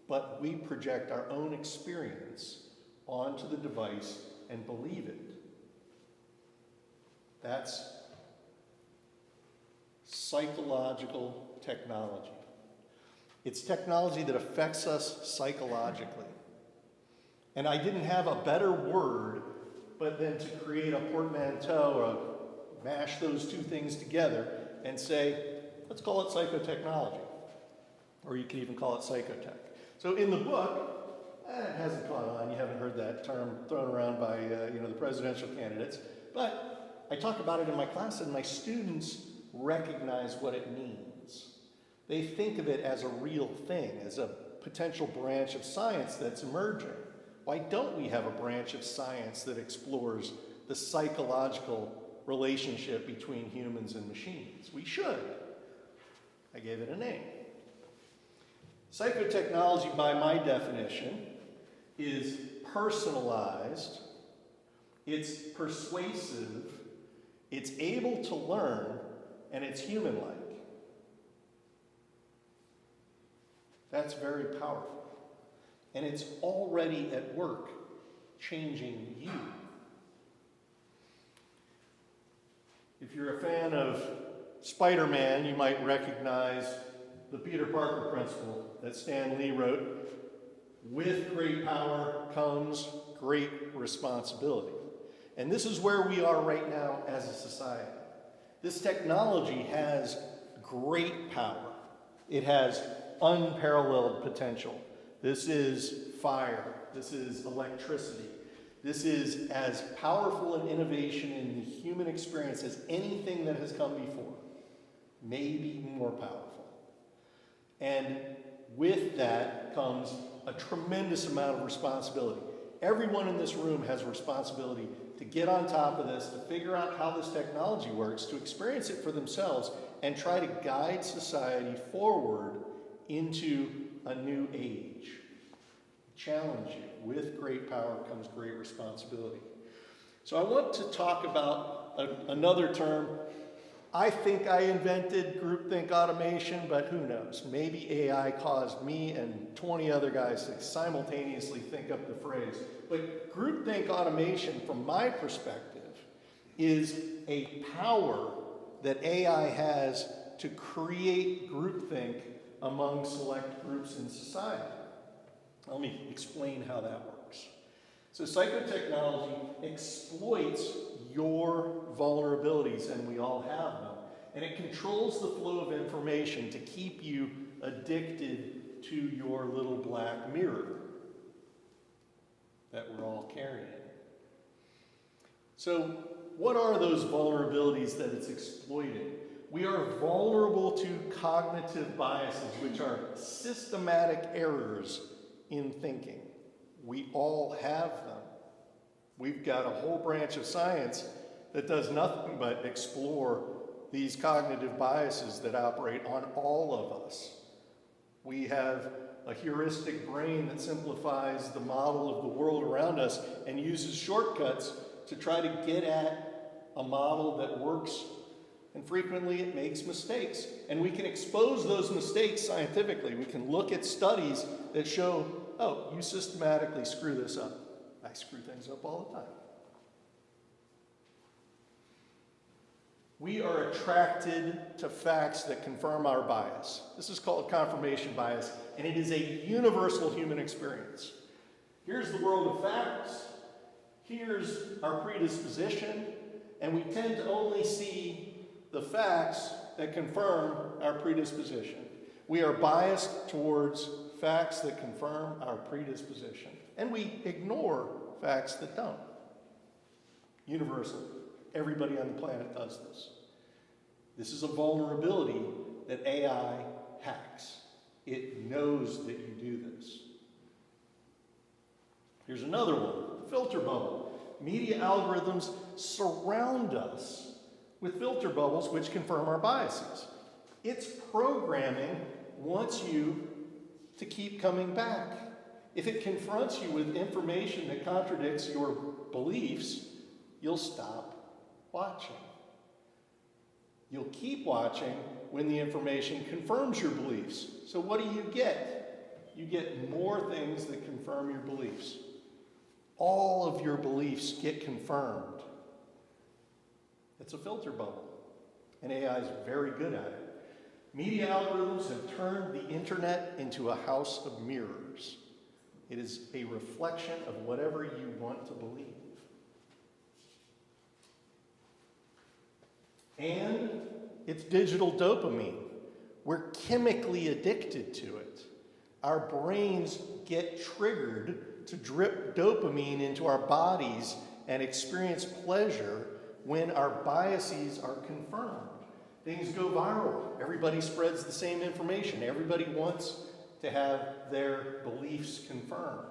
but we project our own experience onto the device and believe it. That's psychological technology. It's technology that affects us psychologically. And I didn't have a better word but then to create a portmanteau or mash those two things together and say, let's call it psychotechnology. Or you could even call it psychotech. So in the book, it hasn't caught on. You haven't heard that term thrown around by the presidential candidates. But I talk about it in my class, and my students recognize what it means. They think of it as a real thing, as a potential branch of science that's emerging. Why don't we have a branch of science that explores the psychological relationship between humans and machines? We should. I gave it a name. Psychotechnology, by my definition, is personalized, it's persuasive, it's able to learn, and it's human-like. That's very powerful. And it's already at work, changing you. If you're a fan of Spider-Man, you might recognize the Peter Parker principle that Stan Lee wrote. With great power comes great responsibility. And this is where we are right now as a society. This technology has great power. It has unparalleled potential. This is fire. This is electricity. This is as powerful an innovation in the human experience as anything that has come before. Maybe more powerful. And with that comes a tremendous amount of responsibility. Everyone in this room has a responsibility to get on top of this, to figure out how this technology works, to experience it for themselves, and try to guide society forward into a new age. Challenge you. With great power comes great responsibility. So I want to talk about another term. I think I invented groupthink automation, but who knows? Maybe AI caused me and 20 other guys to simultaneously think up the phrase. But groupthink automation, from my perspective, is a power that AI has to create groupthink among select groups in society. Let me explain how that works. So psychotechnology exploits your vulnerabilities, and we all have them, and it controls the flow of information to keep you addicted to your little black mirror that we're all carrying. So what are those vulnerabilities that it's exploiting? We are vulnerable to cognitive biases, which are systematic errors in thinking. We all have them. We've got a whole branch of science that does nothing but explore these cognitive biases that operate on all of us. We have a heuristic brain that simplifies the model of the world around us and uses shortcuts to try to get at a model that works, and frequently it makes mistakes. And we can expose those mistakes scientifically. We can look at studies that show, oh, you systematically screw this up. I screw things up all the time. We are attracted to facts that confirm our bias. This is called confirmation bias, and it is a universal human experience. Here's the world of facts. Here's our predisposition, and we tend to only see the facts that confirm our predisposition. We are biased towards facts that confirm our predisposition, and we ignore facts that don't. Universal. Everybody on the planet does this. This is a vulnerability that AI hacks. It knows that you do this. Here's another one, filter bubble. Media algorithms surround us with filter bubbles which confirm our biases. Its programming wants you to keep coming back. If it confronts you with information that contradicts your beliefs, you'll stop watching. You'll keep watching when the information confirms your beliefs. So what do? you get more things that confirm your beliefs. All of your beliefs get confirmed. It's a filter bubble, and AI is very good at it. Media algorithms have turned the internet into a house of mirrors. It is a reflection of whatever you want to believe. And it's digital dopamine. We're chemically addicted to it. Our brains get triggered to drip dopamine into our bodies and experience pleasure when our biases are confirmed. Things go viral. Everybody spreads the same information. Everybody wants to have their beliefs confirmed.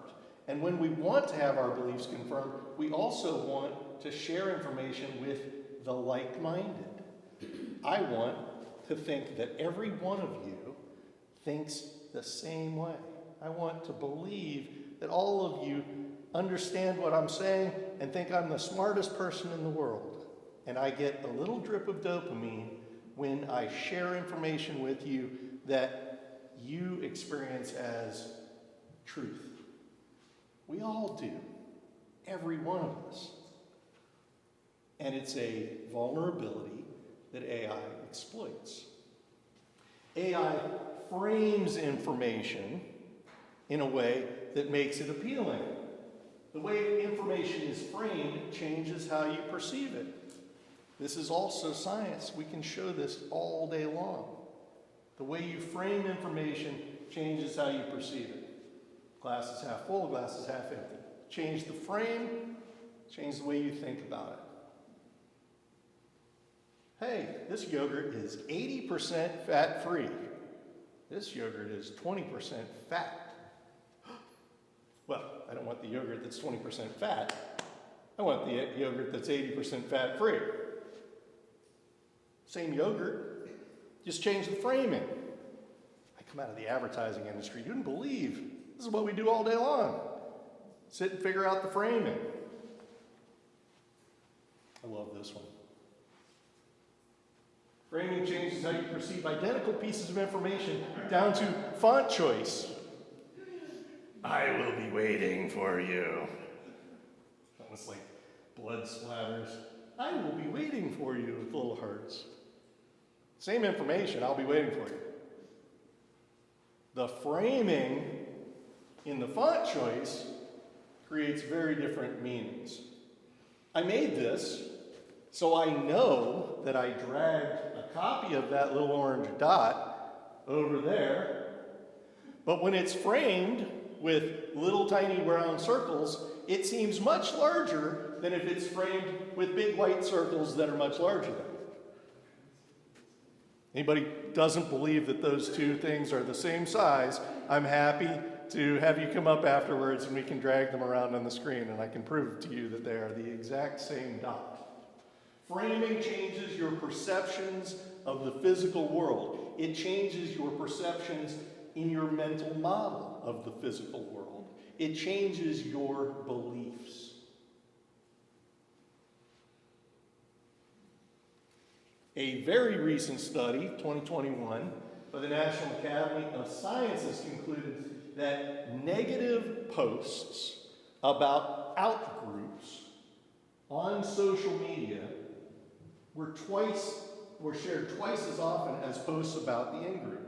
And when we want to have our beliefs confirmed, we also want to share information with the like-minded. I want to think that every one of you thinks the same way. I want to believe that all of you understand what I'm saying and think I'm the smartest person in the world. And I get a little drip of dopamine when I share information with you that you experience as truth. We all do. Every one of us. And it's a vulnerability that AI exploits. AI frames information in a way that makes it appealing. The way information is framed changes how you perceive it. This is also science. We can show this all day long. The way you frame information changes how you perceive it. Glass is half full, glass is half empty. Change the frame, change the way you think about it. Hey, this yogurt is 80% fat-free. This yogurt is 20% fat. Well, I don't want the yogurt that's 20% fat. I want the yogurt that's 80% fat-free. Same yogurt, just change the framing. I come out of the advertising industry. You wouldn't believe this is what we do all day long. Sit and figure out the framing. I love this one. Framing changes how you perceive identical pieces of information down to font choice. I will be waiting for you. Almost like blood splatters. I will be waiting for you with little hearts. Same information, I'll be waiting for you. The framing in the font choice creates very different meanings. I made this so I know that I dragged a copy of that little orange dot over there, but when it's framed with little tiny brown circles, it seems much larger than if it's framed with big white circles that are much larger than it. Anybody doesn't believe that those two things are the same size, I'm happy to have you come up afterwards and we can drag them around on the screen and I can prove to you that they are the exact same dot. Framing changes your perceptions of the physical world. It changes your perceptions in your mental model of the physical world. It changes your beliefs. A very recent study, 2021, by the National Academy of Sciences concluded that negative posts about outgroups on social media were shared twice as often as posts about the in-group.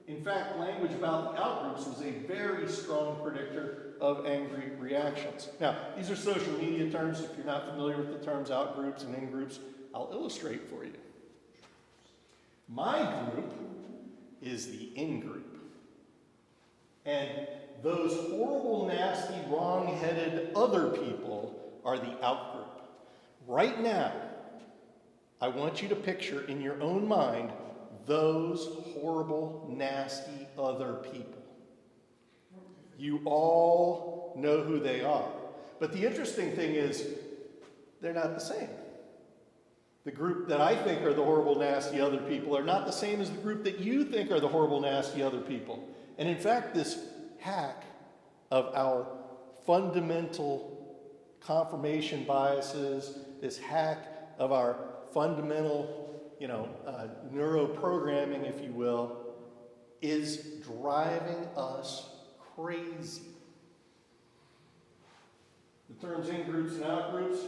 In fact, language about the outgroups was a very strong predictor of angry reactions. Now, these are social media terms. If you're not familiar with the terms outgroups and in-groups, I'll illustrate for you. My group is the in-group. And those horrible, nasty, wrong-headed other people are the out-group. Right now, I want you to picture in your own mind those horrible, nasty other people. You all know who they are. But the interesting thing is, they're not the same. The group that I think are the horrible, nasty other people are not the same as the group that you think are the horrible, nasty other people. And in fact, this hack of our fundamental confirmation biases, this hack of our fundamental, neuroprogramming, if you will, is driving us crazy. The terms in-groups and out-groups,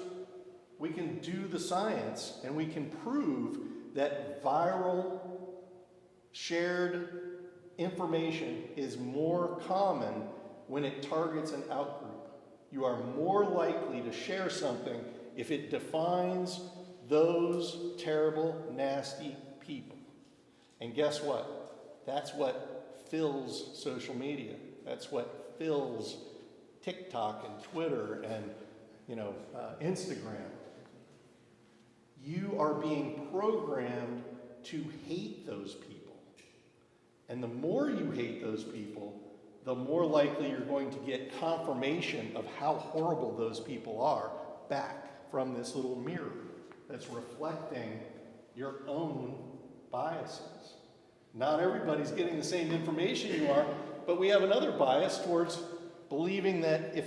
we can do the science and we can prove that viral shared information is more common when it targets an outgroup. You are more likely to share something if it defines those terrible, nasty people. And guess what? That's what fills social media. That's what fills TikTok and Twitter and Instagram. You are being programmed to hate those people. And the more you hate those people, the more likely you're going to get confirmation of how horrible those people are back from this little mirror that's reflecting your own biases. Not everybody's getting the same information you are, but we have another bias towards believing that if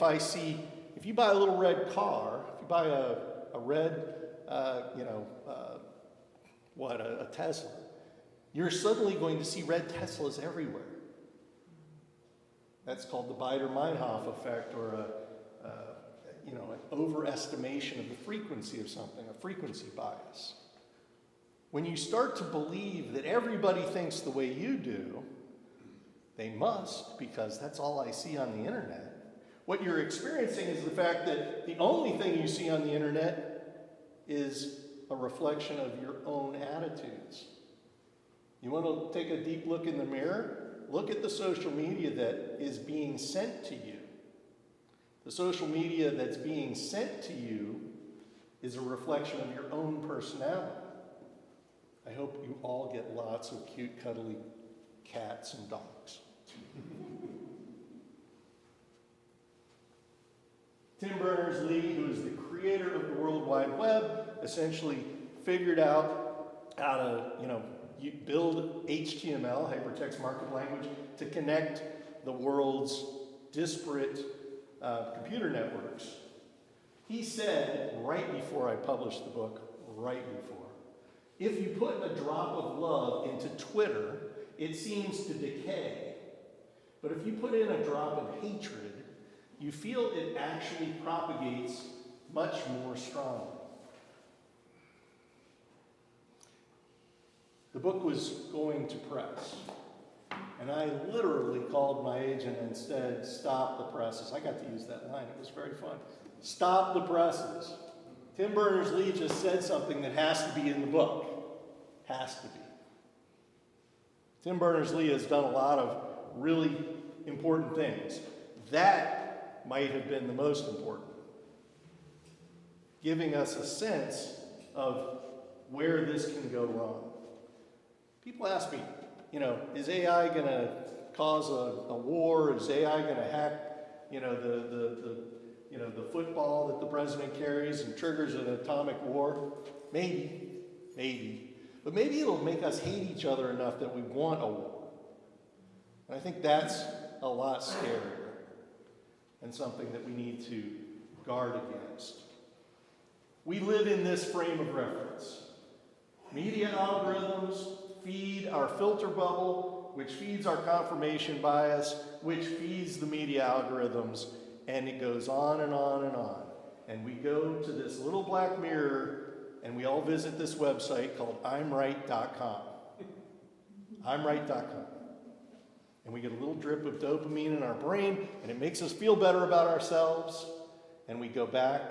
you buy a little red car, if you buy a red, a Tesla, you're suddenly going to see red Teslas everywhere. That's called the Baader-Meinhof effect, or an overestimation of the frequency of something, a frequency bias. When you start to believe that everybody thinks the way you do, they must, because that's all I see on the internet. What you're experiencing is the fact that the only thing you see on the internet is a reflection of your own attitudes. You want to take a deep look in the mirror? Look at the social media that is being sent to you. The social media that's being sent to you is a reflection of your own personality. I hope you all get lots of cute, cuddly cats and dogs. Tim Berners-Lee, who is the creator of the World Wide Web, essentially figured out how to, build HTML, hypertext markup language, to connect the world's disparate computer networks. He said, right before I published the book, if you put a drop of love into Twitter, it seems to decay. But if you put in a drop of hatred, you feel it actually propagates much more strongly. The book was going to press, and I literally called my agent and said, stop the presses. I got to use that line. It was very fun. Stop the presses. Tim Berners-Lee just said something that has to be in the book. Has to be. Tim Berners-Lee has done a lot of really important things. That might have been the most important. Giving us a sense of where this can go wrong. People ask me, is AI going to cause a war? Is AI going to hack, the football that the president carries and triggers an atomic war? Maybe. But maybe it'll make us hate each other enough that we want a war. And I think that's a lot scarier and something that we need to guard against. We live in this frame of reference. Media algorithms feed our filter bubble, which feeds our confirmation bias, which feeds the media algorithms, and it goes on and on and on. And we go to this little black mirror, and we all visit this website called imright.com. imright.com. And we get a little drip of dopamine in our brain, and it makes us feel better about ourselves. And we go back,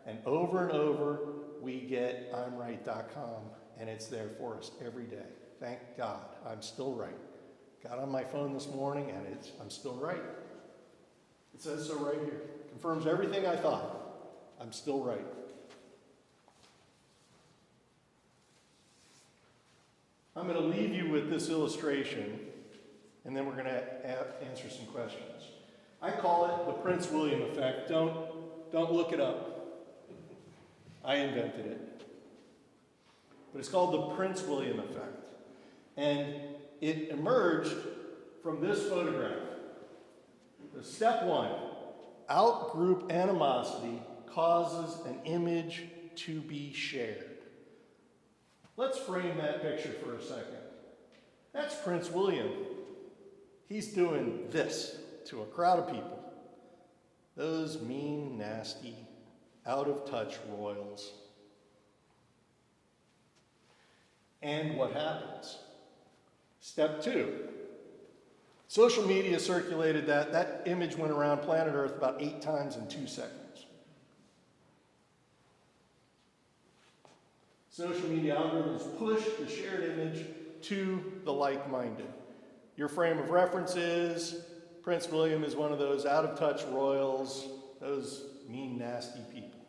and over, we get imright.com, and it's there for us every day. Thank God, I'm still right. Got on my phone this morning, and I'm still right. It says so right here. Confirms everything I thought. I'm still right. I'm going to leave you with this illustration, and then we're going to answer some questions. I call it the Prince William effect. Don't look it up. I invented it. But it's called the Prince William effect. And it emerged from this photograph. Step 1, out-group animosity causes an image to be shared. Let's frame that picture for a second. That's Prince William. He's doing this to a crowd of people. Those mean, nasty, out-of-touch royals. And what happens? Step 2. Social media circulated that. That image went around planet Earth about 8 times in 2 seconds. Social media algorithms push the shared image to the like-minded. Your frame of reference is Prince William is one of those out-of-touch royals, those mean, nasty people.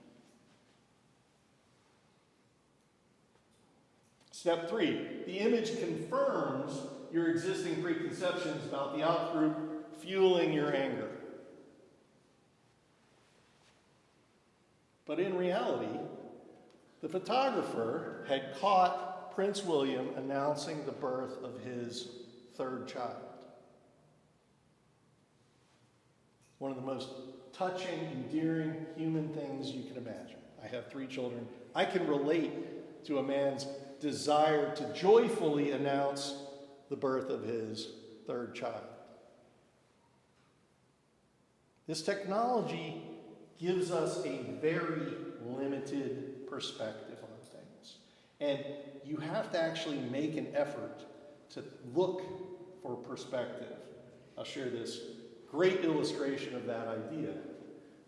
Step 3, the image confirms your existing preconceptions about the outgroup, fueling your anger. But in reality, the photographer had caught Prince William announcing the birth of his 3rd child. One of the most touching, endearing human things you can imagine. I have 3 children. I can relate to a man's desire to joyfully announce the birth of his 3rd child. This technology gives us a very limited perspective on things. And you have to actually make an effort to look for perspective. I'll share this great illustration of that idea.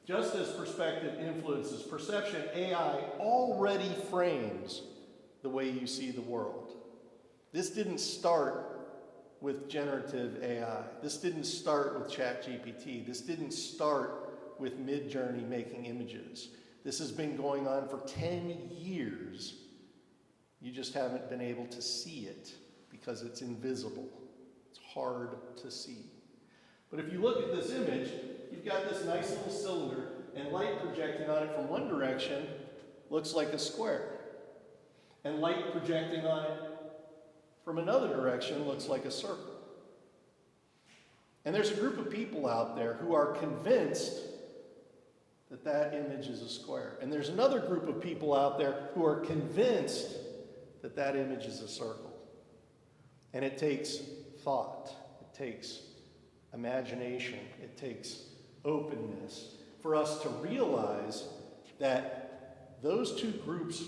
Just as perspective influences perception, AI already frames the way you see the world. This didn't start with generative AI. This didn't start with ChatGPT. This didn't start with Midjourney making images. This has been going on for 10 years. You just haven't been able to see it because it's invisible. It's hard to see. But if you look at this image, you've got this nice little cylinder, and light projecting on it from one direction looks like a square. And light projecting on it from another direction looks like a circle. And there's a group of people out there who are convinced that that image is a square. And there's another group of people out there who are convinced that that image is a circle. And it takes thought, it takes imagination, it takes openness for us to realize that those two groups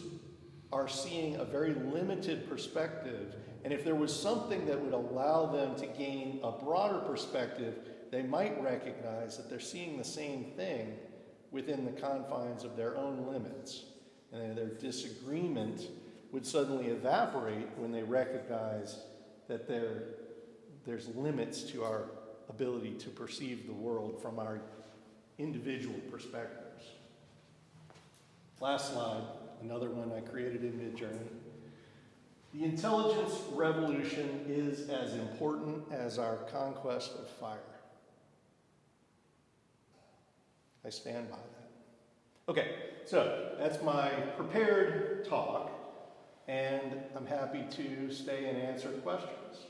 are seeing a very limited perspective, and if there was something that would allow them to gain a broader perspective, they might recognize that they're seeing the same thing within the confines of their own limits, and their disagreement would suddenly evaporate when they recognize that there's limits to our ability to perceive the world from our individual perspectives. Last slide, another one I created in Midjourney. The intelligence revolution is as important as our conquest of fire. I stand by that. Okay, so that's my prepared talk, and I'm happy to stay and answer questions.